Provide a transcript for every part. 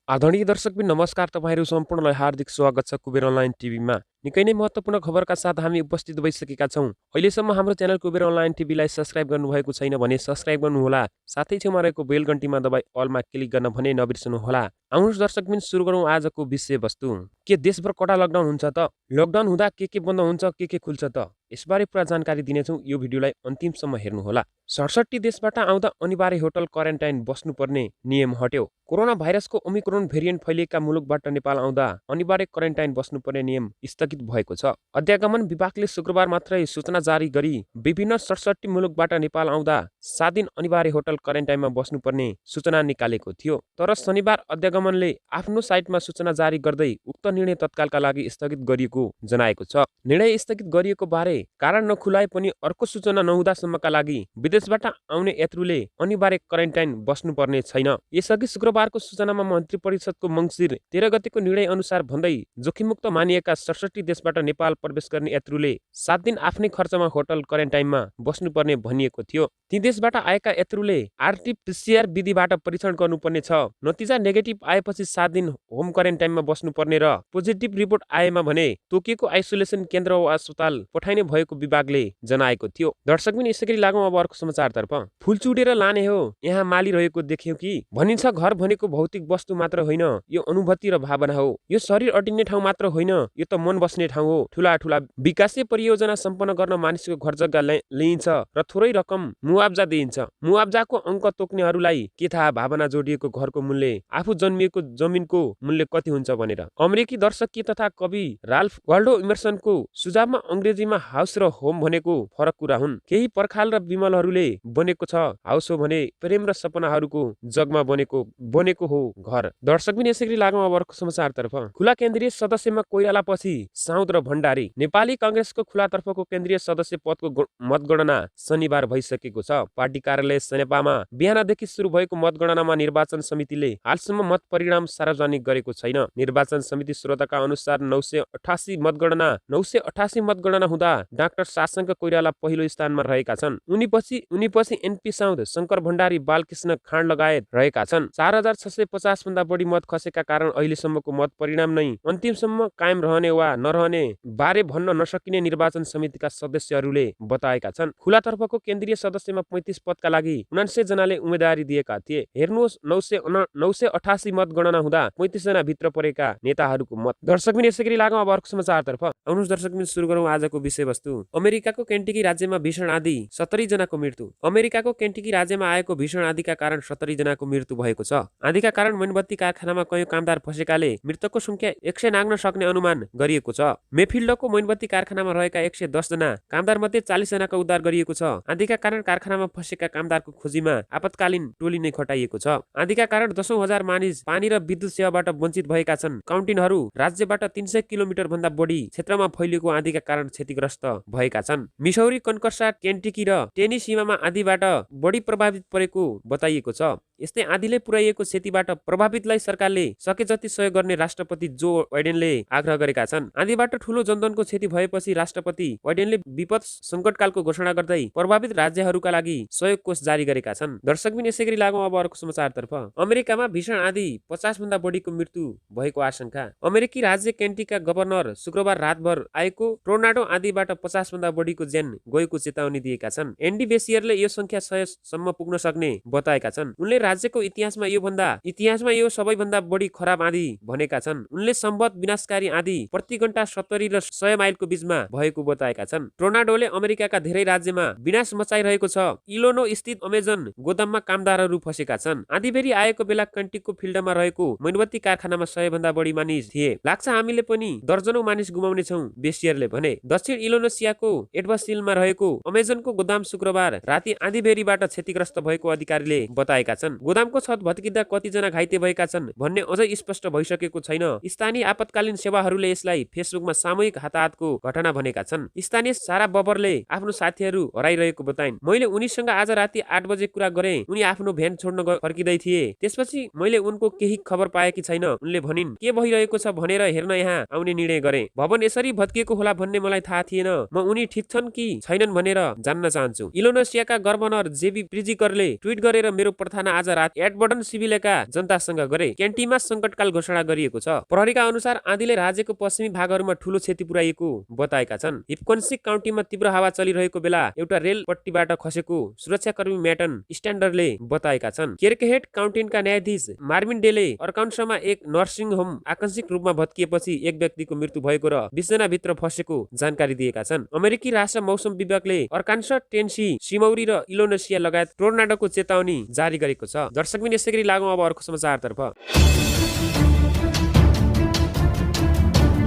आदरणीय दर्शकबिन नमस्कार, तपाईँहरू सम्पूर्णलाई हार्दिक स्वागत छ कुबेर अनलाइन टिभीमा। निकै नै महत्त्वपूर्ण खबरका साथ हामी उपस्थित भइसकेका छौँ। अहिलेसम्म हाम्रो च्यानल कुबेर अनलाइन टिभीलाई सब्स्क्राइब गर्नुभएको छैन भने सब्स्क्राइब गर्नुहोला। साथै छेउमा रहेको बेल घन्टीमा दबाई अलमा क्लिक गर्न भने नबिर्सनुहोला। आउनुहोस् दर्शकबिन सुरु गरौँ आजको विषयवस्तु। के देशभर कडा लकडाउन हुन्छ त? लकडाउन हुँदा के बन्द हुन्छ, के खुल्छ त? यसबारे पुरा जानकारी दिनेछौँ, यो भिडियोलाई अन्तिमसम्म हेर्नुहोला। 67 देशबाट आउँदा अनिवार्य होटल क्वारेन्टाइन बस्नुपर्ने नियम हट्यो। कोरोना भाइरसको ओमिक्रोन भेरिएन्ट फैलिएका मुलुकबाट नेपाल आउँदा अनिवार्य क्वारेन्टाइन बस्नुपर्ने नियम स्थगित भएको छ। अध्यागमन विभागले शुक्रबार मात्रै सूचना जारी गरी विभिन्न 67 मुलुकबाट नेपाल आउँदा 7 दिन अनिवार्य होटल क्वारेन्टाइनमा बस्नुपर्ने सूचना निकालेको थियो। तर शनिबार अध्यागमनले आफ्नो साइटमा सूचना जारी गर्दै उक्त निर्णय तत्कालका लागि स्थगित गरिएको जनाएको छ। निर्णय स्थगित गरिएको बारे कारण नखुलाए पनि अर्को सूचना नहुँदासम्मका लागि विदेशबाट आउने यात्रुले अनिवार्य क्वारेन्टाइन बस्नुपर्ने छैन। यसअघि शुक्रबारको सूचनामा मन्त्री परिषदको मङ्सिर 13 गतेको निर्णय अनुसार भन्दै जोखिममुक्त मानिएका 67 देशबाट नेपाल प्रवेश गर्ने यात्रुले 7 दिन आफ्नै खर्चमा होटल क्वारेन्टाइनमा बस्नुपर्ने भनिएको थियो। ती देशबाट आएका यात्रुले आरटी-पीसीआर विधिबाट परीक्षण गर्नुपर्ने छ। नतिजा नेगेटिभ आएपछि 7 दिन होम क्वारेन्टाइनमा बस्नुपर्ने र पोजिटिभ रिपोर्ट आएमा भने तोकिएको आइसोलेसन केन्द्र वा अस्पताल पठाइने भएको विभागले जनाएको थियो। दर्शकबिन यसैगरी लागौँ अब अर्को समाचारतर्फ। फुल चुडेर लाने हो, यहाँ माली रहेको देख्यो कि? भनिन्छ घर भनेको भौतिक वस्तु मात्र होइन, यो अनुभूति र भावना हो। यो शरीर अटिने ठाउँ मात्र होइन, यो त मन बस्ने ठाउँ हो। ठुला ठुला विकासीय परियोजना सम्पन्न गर्न मानिसको घर जग्गा लिइन्छ र थोरै रकम मुआब्जा दिइन्छ। मुआब्जाको अङ्क तोक्नेहरूलाई के थाहा भावना जोडिएको घरको मूल्य आफू जन्मिएको जमिनको मूल्य कति हुन्छ भनेर। अमेरिकी दर्शकीय तथा कवि राल्फ वाल्डो इमर्सनको सुझावमा अङ्ग्रेजीमा हाउस र होम भनेको फरक कुरा हुन्। केही पर्खाल र विमलहरूले बनेको छ, हाउस हो भने प्रेम र सपनाहरूको जगमा बनेको हो घर। दर्शकबिन यसैगरी लागौँ अब अर्को समाचारतर्फ। खुला केन्द्रीय सदस्यमा कोइराला पछि साउद र भण्डारी। नेपाली काङ्ग्रेसको खुलातर्फको केन्द्रीय सदस्य पदको मतगणना शनिबार भइसकेको छ। पार्टी कार्यालय सनेपामा बिहानदेखि सुरु भएको मतगणनामा निर्वाचन समितिले हालसम्म मत परिणाम सार्वजनिक गरेको छैन। निर्वाचन समिति स्रोतका अनुसार 988 मतगणना हुँदा डाक्टर शासंक कोइराला पहिलो स्थानमा रहेका छन्। उनीपछि एनपी साउद, शङ्कर भण्डारी, बालकृष्ण खाँड लगायत रहेका छन्। 4650 भन्दा बढी मत खसेका कारण अहिलेसम्मको मत परिणाम नै अन्तिमसम्म कायम रहने वा नरहने बारे भन्न नसकिने निर्वाचन समितिका सदस्यहरूले बताएका छन्। खुलातर्फको केन्द्रीय सदस्यमा 35 पदका लागि 49 जनाले उम्मेदवारी दिएका थिए। हेर्नुहोस् 988 मतगणना हुँदा 35 जना भित्र परेका नेताहरूको मत। दर्शकबिन यसैगरी लागौँ अब अर्को समाचारतर्फ। आउनुहोस् दर्शकबिन सुरु गरौँ आजको विषयवस्तु। अमेरिकाको केन्टकी राज्यमा भीषण आँधी, 70 जनाको मृत्यु। अमेरिकाको केन्टकी राज्यमा आएको भीषण आँधीका कारण 70 जनाको मृत्यु भएको छ। आँधीका कारण मोमबत्ती कारखानामा कयौं कामदार फँसेकाले मृतकको संख्या 100 नाग्न सक्ने अनुमान गरिएको छ। मेफिल्डको मोमबत्ती कारखानामा रहेका 110 जना कामदार मध्ये 40 जनाको उद्धार गरिएको छ। आँधीका कारण कारखानामा फँसेका कामदारको खोजीमा आपतकालीन टोली नै खटाइएको छ। आँधीका कारण 10,000 मानिस पानी र विद्युत सेवाबाट वञ्चित भएका छन्। काउन्टिनहरू राज्यबाट 300 किलोमिटर भन्दा बढी क्षेत्रमा फैलिएको आँधीका कारण क्षतिग्रस्त भएका छन्। मिसौरी, कन्कसा, केन्टकी र टेनी सीमामा आँधीबाट बढी प्रभावित परेको बताइएको छ। यस्तै आँधीले पुर्याइएको क्षतिबाट प्रभावितलाई सरकारले सके जति सहयोग गर्ने राष्ट्रपति जो बाइडेनले आग्रह गरेका छन्। आँधीबाट ठूलो जनधनको क्षति भएपछि राष्ट्रपति बाइडेनले विपद सङ्कटकालको घोषणा गर्दै प्रभावित राज्यहरूका लागि सहयोग कोष जारी गरेका छन्। दर्शकबिन यसैगरी लागौँ अब अर्को समाचारतर्फ। अमेरिकामा भीषण आँधी, 50 भन्दा बढीको मृत्यु भएको आशंका। अमेरिकी राज्य केन्टकीका गभर्नर शुक्रबार रातभर आएको टोर्नाडो आँधीबाट 50 भन्दा बढीको ज्यान गएको चेतावनी दिएका छन्। एन्डी बेसियरले यो संख्या 100 सम्म पुग्न सक्ने बताएका छन्। उनले राज्यको इतिहासमा यो सबैभन्दा बढी खराब आँधी भनेका छन्। उनले सम्भवत विनाशकारी आँधी प्रति घण्टा 70 र 100 माइलको बीचमा भएको बताएका छन्। टोर्नाडोले अमेरिकाका धेरै राज्यमा विनाश मचाइरहेको छ। इलोनो स्थित अमेजन गोदाममा कामदारहरू फँसेका छन्। आँधीबेरी आएको बेला केन्टकीको फिल्डमा रहेको मोमबत्ती कारखानामा 100 भन्दा बढी मानिस थिए। लाग्छ हामीले पनि दर्जनौं मानिस गुमाउने छौं, बेसियरले भने। दक्षिण इलोनेसियाको एडभसिलमा रहेको अमेजनको गोदाम शुक्रबार राति आँधीबेरीबाट क्षतिग्रस्त भएको अधिकारीले बताएका छन्। गोदामको छत भत्किँदा कतिजना घाइते भएका छन् भन्ने अझै स्पष्ट भइसकेको छैन। स्थानीय आपतकालीन सेवाहरूले यसलाई फेसबुकमा सामूहिक हताहतको घटना भनेका छन्। स्थानीय सारा बबरले आफ्नो साथीहरू हराइरहेको बताइन्। मैले उनीसँग आज राति 8 बजे कुरा गरेँ। उनी आफ्नो भ्यान छोड्न फर्किँदै थिए। त्यसपछि मैले उनको केही खबर पाएकी छैन, उनले भनिन्। के भइरहेको छ भनेर हेर्न यहाँ आउने निर्णय गरे। भवन यसरी भत्किएको होला भन्ने मलाई थाहा थिएन। म उनी ठिक छन् कि छैनन् भनेर जान्न चाहन्छु। इलोनेसियाका गभर्नर जेबी प्रिजिकरले ट्विट गरेर मेरो प्रार्थना आज आज रात एडवर्टन सिभिलेका जनतासँग गरे। क्यान्टीमा संकटकाल घोषणा गरिएको छ। प्रहरीका अनुसार आँधीले राज्यको पश्चिमी भागहरूमा ठूलो क्षति पुर्याएको बताएका छन्। हिपकोन्सिक काउन्टीमा तीव्र हावा चलिरहेको बेला एउटा रेल पट्टीबाट खसेको सुरक्षाकर्मी म्याटन स्ट्यान्डरले बताएका छन्। केर्केहेड काउन्टीका न्यायाधीश मार्विन डेले अर्कान्समा एक नर्सिङ होम आकस्मिक रूपमा भत्किएपछि एक व्यक्तिको मृत्यु भएको र 20 जना भित्र फसेको जानकारी दिएका छन्। अमेरिकी राष्ट्र मौसम विभागले अर्कान्स, टेनेसी, सिमौरी र इलोनेसिया लगायत टोर्नाडोको चेतावनी जारी गरेको छ। दर्शकबिन यसैगरी लागौं अब अर्को समाचारतर्फ।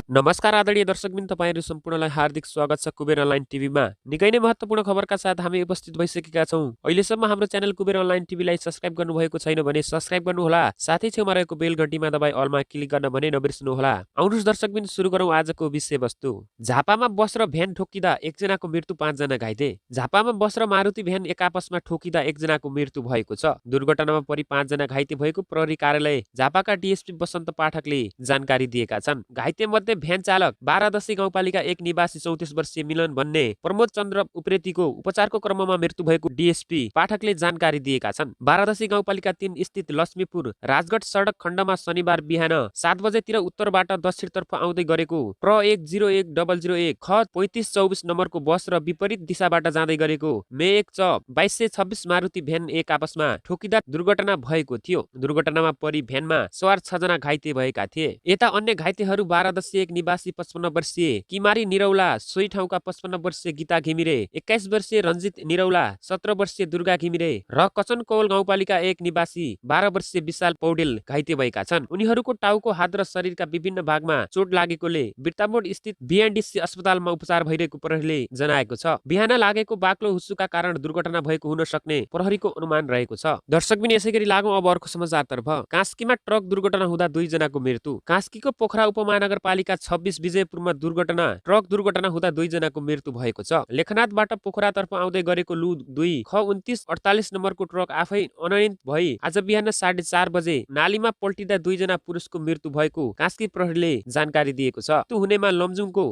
नमस्कार आदरणीय दर्शकबिन, तपाईहरु सम्पूर्णलाई हार्दिक स्वागत छ कुबेर अनलाइन टिभीमा। निकै नै महत्त्वपूर्ण खबरका साथ हामी उपस्थित भइसकेका छौं। अहिलेसम्म हाम्रो च्यानल कुबेर अनलाइन टिभीलाई सब्स्क्राइब गर्नुभएको छैन भने सब्स्क्राइब गर्नुहोला, साथै छेउमा रहेको बेल घण्टीमा दबाई अलमा क्लिक गर्न भने नबिर्सनुहोला। आउनुहोस् दर्शकबिन, सुरु गरौँ आजको विषयवस्तु। झापामा बस र भ्यान ठोकिँदा एकजनाको मृत्यु, 5 जना घाइते। झापामा बस र मारुति भ्यान एकआपसमा ठोकिँदा एकजनाको मृत्यु भएको छ। दुर्घटनामा परि 5 जना घाइते भएको प्रहरी कार्यालय झापाका डीएसपी वसन्त पाठकले जानकारी दिएका छन्। घाइते मध्ये भ्यान चालक 12 गाउँपालिका 1 निवासी 34 वर्षीय मिलन भन्ने प्रमोद चन्द्र उप्रेतीको उपचारको क्रममा मृत्यु भएको डीएसपी पाठकले जानकारी दिएका छन्। 12 गाउँपालिका 3 स्थित लक्ष्मीपुर राजगढ सडक खण्डमा शनिबार बिहान 7 बजेतिर उत्तरबाट दक्षिणतर्फ आउँदै गरेको प्र 101001 ख 3524 नम्बरको बस र विपरीत दिशाबाट जाँदै गरेको मे 1 च 2226 मारुति भ्यान एक आपसमा ठोकिँदा दुर्घटना भएको थियो। दुर्घटनामा परि भ्यानमा सवार 6 जना घाइते भएका थिए। यता अन्य घाइतेहरू 12 निवासी 55 वर्षीय किमारी निरौला, सोही ठाउँका 55 वर्षीय गीता घिमिरे, 21 वर्षीय रञ्जित निरौला, 17 वर्षीय दुर्गा घिमिरे र कचनकौल गाउँपालिका 1 निवासी 12 वर्षीय विशाल पौडेल घाइते भएका छन्। उनीहरूको टाउको, हात र शरीरका विभिन्न भागमा चोट लागेकोले बिर्तामोड स्थित बीएनडीसी अस्पतालमा उपचार भइरहेको प्रहरीले जनाएको छ। बिहान लागेको बाक्लो हुस्सुका कारण दुर्घटना भएको हुन सक्ने प्रहरीको अनुमान रहेको छ। दर्शकबिन यसैगरी लागौं अब अर्को समाचारतर्फ। कास्कीमा ट्रक दुर्घटना हुँदा 2 जनाको मृत्यु। कास्कीको पोखरा उपमहानगरपालिका 26 विजयपुरमा ट्रक दुर्घटना हुँदा 2 जनाको मृत्यु भएको छ। लेखनाथबाट पोखरातर्फ आउँदै गरेको लु 2 ख 2948 नम्बरको ट्रक आफै अनियन्त्रित भई आज बिहान 4:30 बजे नालीमा पल्टिँदा 2 जना पुरुषको मृत्यु भएको कास्की प्रहरीले जानकारी दिएको छ। मृत्यु हुनेमा लमजुङको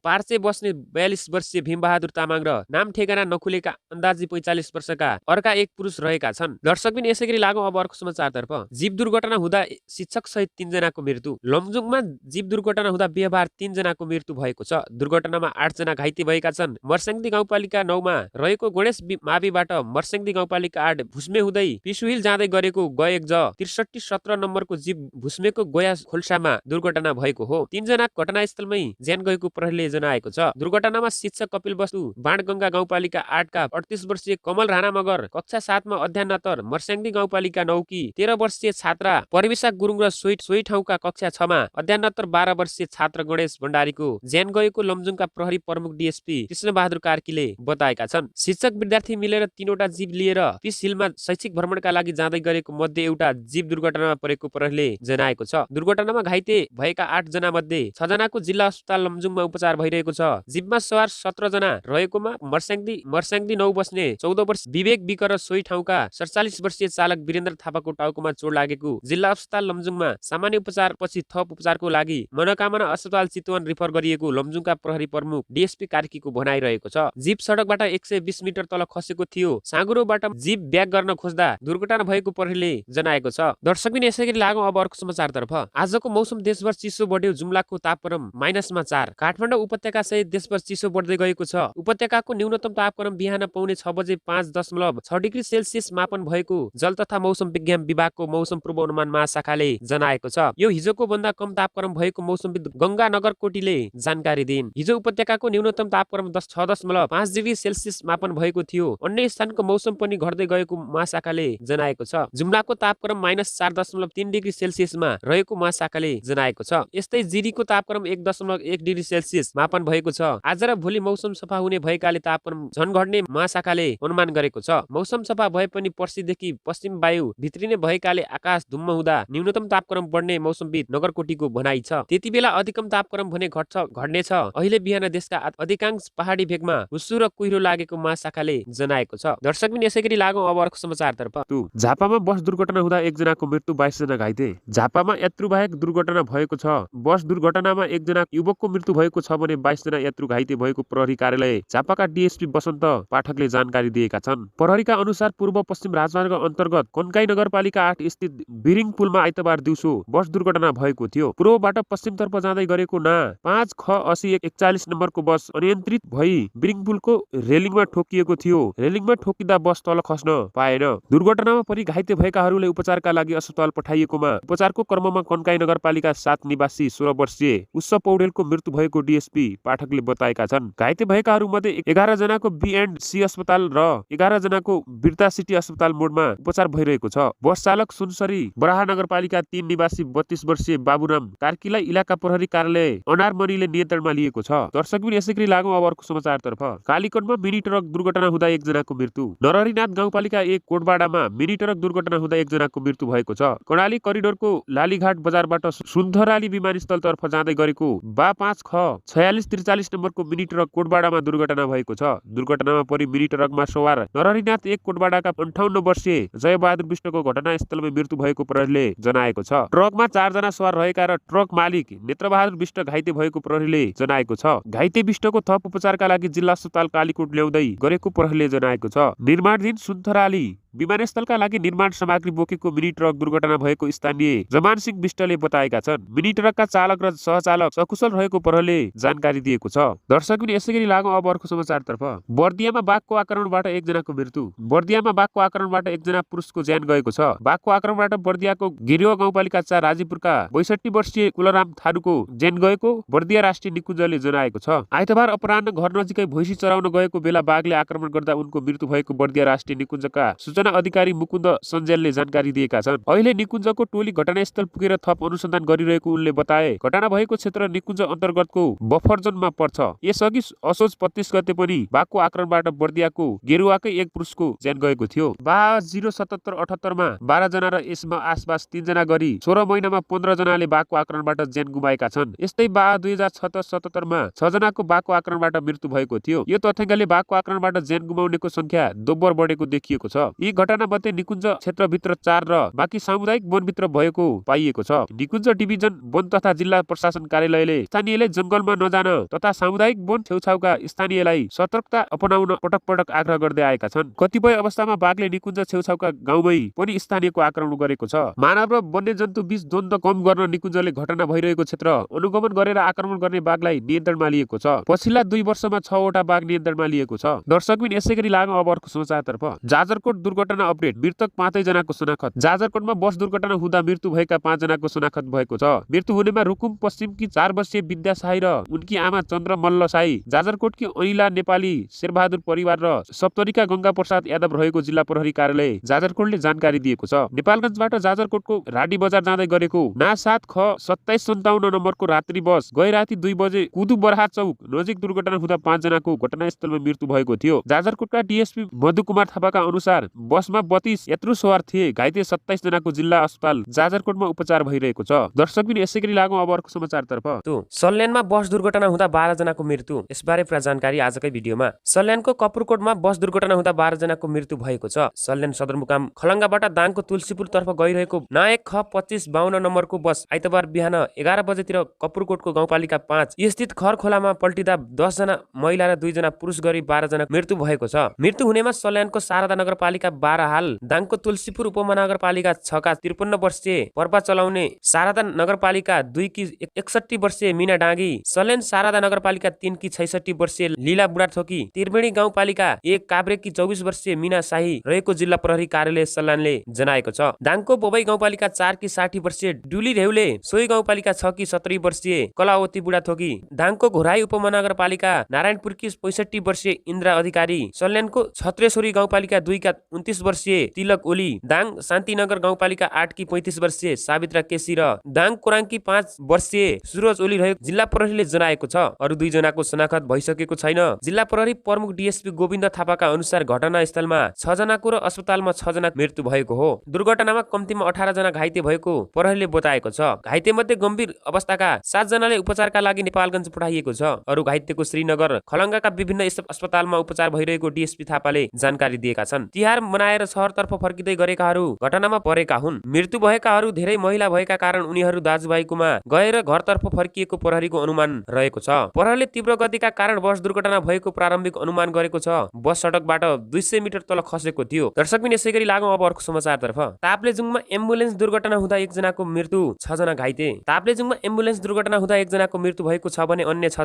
पार्चे बस्ने 42 वर्षीय भीमबहादुर तामाङ र नाम ठेगाना नखुलेका अन्दाजी 45 वर्षका अर्का एक पुरुष रहेका छन्। दर्शकबिन यसैगरी लागौं अब अर्को समाचारतर्फ। जीव दुर्घटना हुँदा शिक्षक सहित 3 जनाको मृत्यु। लमजुङमा जीव दुर्घटना हुँदा बिहीबार 3 जनाको मृत्यु भएको छ। दुर्घटनामा 8 जना घाइते भएका छन्। मर्स्याङदी गाउँपालिका 9 मा रहेको गणेश माविबाट मर्स्याङदी गाउँपालिका 8 भुस्मे हुँदै पिसुहिल जाँदै गरेको गएक ज 6317 नम्बरको जीव भुस्मेको गोया खोल्सामा दुर्घटना भएको हो। 3 जना घटनास्थलमै ज्यान गएको प्रहरीले जनाएको छ। दुर्घटनामा शिक्षक कपिल बस्तु बाणगंगा गाउँपालिका 8 का 38 वर्षीय कमल राणा मगर, कक्षा 7 मा अध्ययनरत मर्स्याङदी गाउँपालिका 9 की 13 वर्षीय छात्रा परिविशा गुरुङ र सोही ठाउँका कक्षा 6 मा अध्ययनरत 12 वर्षीय छात्र गणेश भण्डारीको ज्यान गएको लमजुङका प्रहरी प्रमुख डीएसपी कृष्णबहादुर कार्कीले बताएका छन्। शिक्षक विद्यार्थी मिलेर 3वटा जीव लिएर पिस हिलमा शैक्षिक भ्रमणका लागि जाँदै गरेको मध्ये एउटा जीव दुर्घटनामा परेको प्रहरीले जनाएको छ। दुर्घटनामा घाइते भएका 8 जना मध्ये 6 जनाको जिल्ला अस्पताल लमजुङमा उपचार भइरहेको छ। जीवमा सवार 17 जना रहेकोमा मर्स्याङदी 9 बस्ने 14 वर्ष विवेक विक र सोही ठाउँका 47 वर्षीय चालक वीरेन्द्र थापाको टाउकोमा चोट लागेको जिल्ला अस्पताल लमजुङमा सामान्य उपचार पछि थप उपचारको लागि मनोकामना अस्पताल चितवन रिफर गरिएको लमजुङका प्रहरी प्रमुख डीएसपी कार्कीको भनाइरहेको छ। जीप सडकबाट 120 मिटर तल खसेको थियो। साँगुरोबाट जीप ब्याक गर्न खोज्दा दुर्घटना भएको प्रहरीले जनाएको छ। दर्शकबिन यसैगरी लागौं अब अर्को समाचारतर्फ। आजको मौसम देशभर चिसो बढ्यो। जुम्लाको तापक्रम -4। काठमाडौँ उपत्यका सहित देशभर चिसो बढ्दै गएको छ। उपत्यकाको न्यूनतम तापक्रम बिहान पौने 6 बजे 5.6 डिग्री सेल्सियस मापन भएको जल तथा मौसम विज्ञान विभागको मौसम पूर्वानुमान महाशाखाले जनाएको छ। यो हिजोको भन्दा कम तापक्रम भएको मौसमविद गंगा नगरकोटीले जानकारी दिइन्। हिजो उपत्यकाको न्यूनतम तापक्रम 6.5 डिग्री सेल्सियस मापन भएको थियो। अन्य स्थानको मौसम पनि घट्दै गएको महाशाखाले जनाएको छ। जुम्लाको तापक्रम -4.3 डिग्री सेल्सियसमा रहेको महाशाखाले जनाएको छ। यस्तै जिरीको तापक्रम 1.1 डिग्री सेल्सियस मापन भएको छ। आज र भोलि मौसम सफा हुने भएकाले तापक्रम झन घट्ने महाशाखाले अनुमान गरेको छ। मौसम सफा भए पनि पर्सिदेखि पश्चिम वायु भित्रिने भएकाले आकाश धुम्म हुँदा न्यूनतम तापक्रम बढ्ने मौसमविद नगरकोटीको भनाइ छ। त्यतिबेला अधिकतम तापक्रम भने घट्नेछ। अहिले बिहान देशका अधिकांश पहाडी भेगमा हुस्सु र कुहिरो लागेको महाशाखाले जनाएको छ। दर्शकबिन यसैगरी लागौं अब अर्को समाचारतर्फ। झापामा बस दुर्घटना हुँदा एकजनाको मृत्यु 22 जना घाइते। झापामा यात्रुवाहक दुर्घटना भएको छ। बस दुर्घटनामा एकजना युवकको मृत्यु भएको छ भने 22 जना यात्रु घाइते भएको प्रहरी कार्यालय झापाका डीएसपी वसन्त पाठकले जानकारी दिएका छन्। प्रहरीका अनुसार पूर्व पश्चिम राजमार्ग अन्तर्गत कन्काई नगरपालिका 8 स्थित बिरिङ पुलमा आइतबार दिउँसो बस दुर्घटना भएको थियो। पूर्वबाट पश्चिमतर्फ जाँदै गरेको ना 5 ख 80 41 नम्बरको बस अनियन्त्रित भई बिरिङ पुलको रेलिङमा ठोकिएको थियो। रेलिङमा ठोकिँदा बस तल खस्न पाएन। दुर्घटनामा परि घाइते भएकाहरूले उपचारका लागि अस्पताल पठाइएकोमा उपचारको क्रममा कन्काई नगरपालिका 7 निवासी 16 वर्षीय उत्सव पौडेलको मृत्यु भएको डीएसपी पाठकले बताएका छन्। घाइते भएकाहरू मध्ये 11 जनाको B&C अस्पताल र 11 जनाको बिर्ता सिटी अस्पताल मोडमा उपचार भइरहेको छ। बस चालक सुनसरी बराहा नगरपालिका 3 निवासी 32 वर्षीय बाबुराम कार्कीलाई इलाका प्रहरी कार्यालय अनारमणिले नियन्त्रणमा लिएको छ। दर्शकबिन यसैगरी लागौं अब अर्को समाचारतर्फ। कालीकोटमा मिनी ट्रक दुर्घटना हुँदा एकजनाको मृत्यु। नरहरिनाथ गाउँपालिका 1 कोटबाडामा मिनी ट्रक दुर्घटना हुँदा एकजनाको मृत्यु भएको छ। कर्णाली करिडोरको लालीघाट बजारबाट सुन्धराली विमानस्थलतर्फ जाँदै गरेको बा 5 ख 46 43 नम्बरको मिनी ट्रक कोटबाडामा दुर्घटना भएको छ। दुर्घटनामा परि मिनी ट्रकमा सवार नरहरिनाथ 1 कोटबाडाका 58 वर्षीय जयबहादुर विष्टको घटनास्थलमा मृत्यु भएको प्रहरीले जनाएको छ। ट्रकमा 4 जना सवार रहेका र ट्रक मालिक नेत्रबहादुर विष्ट घाइते भएको प्रहरीले जनाएको छ। घाइते विष्टको थप उपचारका लागि जिल्ला अस्पताल कालीकोट ल्याउँदै गरेको प्रहरीले जनाएको छ। निर्माणाधीन सुन्धराली विमानस्थलका लागि निर्माण सामग्री बोकेको मिनी ट्रक दुर्घटना भएको स्थानीय जमान सिंह विष्टले बताएका छन्। मिनी ट्रकका चालक र सहचालक सकुशल रहेको प्रहरीले जानकारी दिएको छ। दर्शकबिन यसैगरी लागौं अब अर्को समाचारतर्फ। बर्दियामा बाघको आक्रमणबाट एकजनाको मृत्यु। बर्दियामा बाघको आक्रमणबाट एकजना पुरुषको ज्यान गएको छ। बाघको आक्रमणबाट बर्दियाको गिरिवा गाउँपालिका 4 राजीपुरका 62 वर्षीय कुलराम थारूको ज्यान गएको बर्दिया राष्ट्रिय निकुञ्जले जनाएको छ। आइतबार अपराह्न घर नजिकै भैँसी चराउन गएको बेला बाघले आक्रमण गर्दा उनको मृत्यु भएको बर्दिया राष्ट्रिय निकुञ्जका सूचना अधिकारी मुकुन्द सञ्जेलले जानकारी दिएका छन्। अहिले निकुञ्जको टोली घटनास्थल पुगेर थप अनुसन्धान गरिरहेको उनले बताए। घटना भएको क्षेत्र निकुञ्ज अन्तर्गतको बफर जोनमा पर्छ। यसअघि असोज 25 गते पनि बाघको आक्रमणबाट बर्दियाको गेरुवाकै 1 पुरुषको ज्यान गएको थियो। बा 07778 मा 12 जना र यसमा आसपास 3 जना गरी 16 महिनामा 15 जनाले बाघको आक्रमणबाट ज्यान गुमाएका छन्। यस्तै बा 2076 मा 6 जनाको बाघको आक्रमणबाट मृत्यु भएको थियो। यो तथ्याङ्कले बाघको आक्रमणबाट ज्यान गुमाउनेको संख्या दोब्बर बढेको देखिएको छ। यी घटना मध्ये निकुञ्ज क्षेत्रभित्र 4 र बाँकी सामुदायिक वनभित्र भएको पाइएको छ। निकुञ्ज डिभिजन वन तथा जिल्ला प्रशासन कार्यालयले स्थानीयले जंगलमा नजान तथा सामुदायिक वन छेउछाउका स्थानीयलाई सतर्कता अपनाउन पटक पटक आग्रह गर्दै आएका छन्। कतिपय अवस्थामा बाघले निकुञ्ज छेउछाउका गाउँमै पनि स्थानीयको आक्रमण गरेको छ। मानव र वन्यजन्तु बीच द्वन्द्व कम गर्न निकुञ्जले घटना भइरहेको क्षेत्र अनुगमन गरेर आक्रमण गर्ने बाघलाई नियन्त्रणमा लिएको छ। पछिल्ला 2 वर्षमा 6 वटा बाघ नियन्त्रणमा लिएको छ। दर्शकबिन यसैगरी लागौं अब अर्को समाचारतर्फ। जाजरकोट दुर्घटना अपडेट। मृतक 5 जनाको शनाखत। जाजरकोटमा बस दुर्घटना हुँदा मृत्यु भएका 5 जनाको शनाखत भएको छ। मृत्यु हुनेमा रुकुम पश्चिमकी 4 वर्षीय विद्या साई र उनकी आमा चन्द्र मल्ल साई, जाजरकोटकी अनिला नेपाली शेरबहादुर परिवार र सप्तरीका गंगा प्रसाद यादव रहेको जिल्ला प्रहरी कार्यालय जाजरकोटले जानकारी दिएको छ। नेपालगञ्जबाट जाजरकोटको राडी बजार जाँदै गरेको ना 7 ख 2757 नम्बरको रात्रि बस गैराती 2 बजे कुदु बराहा चौक नजिक दुर्घटना हुँदा 5 जनाको घटनास्थलमा मृत्यु भएको थियो। जाजरकोटका डीएसपी मधुकुमार थापाका अनुसार बसमा 32 यात्रु सवार थिए। घाइते 27 जनाको जिल्ला अस्पताल जाजरकोटमा उपचार भइरहेको छ। दर्शकबिन यसैगरी लागौं अब अर्को समाचारतर्फ। सल्यानमा बस दुर्घटना हुँदा 12 जनाको मृत्यु। यसबारे पूरा जानकारी आजकै भिडियोमा। सल्यानको कपुरकोटमा बस दुर्घटना हुँदा 12 जनाको मृत्यु भएको छ। सल्यान सदरमुकाम खलङ्गाबाट दाङको तुलसीपुर तर्फ गइरहेको ना 1 ख 2552 नम्बरको बस आइतबार बिहान 11 बजेतिर कपुरकोटको गाउँपालिका 5 स्थित खरखोलामा पल्टिँदा 10 जना महिला र 2 जना पुरुष गरी 12 जना मृत्यु भएको छ। मृत्यु हुनेमा सल्यानको शारदा नगरपालिका 12 हाल दाङको तुलसीपुर उपमहानगरपालिका 6 का 53 वर्षीय पर्पा चलाउने शारदा नगरपालिका 2 की 61 वर्षीय मीना डाँगी, सल्यान शारदा नगरपालिका 3 की 66 वर्षीय लीला बुढाथोकी, त्रिवेणी गाउँपालिका 1 काभ्रेकी 24 वर्षीय मीना शाही रहेको जिल्ला प्रहरी कार्यालय सल्यानले जनाएको छ। दाङको बोबई गाउँपालिका 4 की 60 वर्षीय डुली रेउले, सोही गाउँपालिका 6 की 17 वर्षीय कलावती बुढाथोकी, दाङको घोराई उपमहानगरपालिका नारायणपुर की 65 वर्षीय इन्द्रा अधिकारी, सल्यानको छत्रेश्वरी गाउँपालिका 2 का 29 वर्षीय तिलक ओली, दाङ शान्तिनगर गाउँपालिका 8 की 35 वर्षीय सावित्रा केसी र दाङ कोराङकी 5 वर्षीय सुरज ओली रहेको जिल्ला प्रहरीले जनाएको छ। अरु 2 जनाको शनाखत भइसकेको छैन। जिल्ला प्रहरी प्रमुख डीएसपी गोविन्द थापाका अनुसार घटनास्थलमा 6 जनाको र अस्पतालमा 6 जना मृत्यु भएको हो। दुर्घटनामा कम्तीमा 18 जना घाइते भएको प्रहरीले बताएको छ। घाइते मध्ये गम्भीर अवस्थाका 7 जनाले उपचारका लागि नेपालगञ्ज पठाइएको छ। अरु घाइतेको श्रीनगर खलङ्गाका विभिन्न अस्पतालमा उपचार भइरहेको डीएसपी थापाले जानकारी दिएका छन्। तिहार मनाएर शहरतर्फ फर्किँदै गरेकाहरू घटनामा परेका हुन्। मृत्यु भएकाहरू धेरै महिला भएका कारण उनीहरू दाजुभाइकोमा गएर घरतर्फ फर्किएको प्रहरीको अनुमान रहेको छ। प्रहरीले तीव्र गतिका कारण बस दुर्घटना भएको प्रारम्भिक अनुमान गरेको छ। बस सडकबाट 200 मिटर तल खसेको थियो। दर्शकबिन यसैगरी लागौं अब अर्को समाचारतर्फ। ताप्लेजुङमा एम्बुलेन्स दुर्घटना हुँदा 1 जनाको मृत्यु, 6 जना घाइते। ताप्लेजुङमा एम्बुलेन्स दुर्घटना हुँदा 1 जनाको मृत्यु भएको छ भने अन्य 6 जना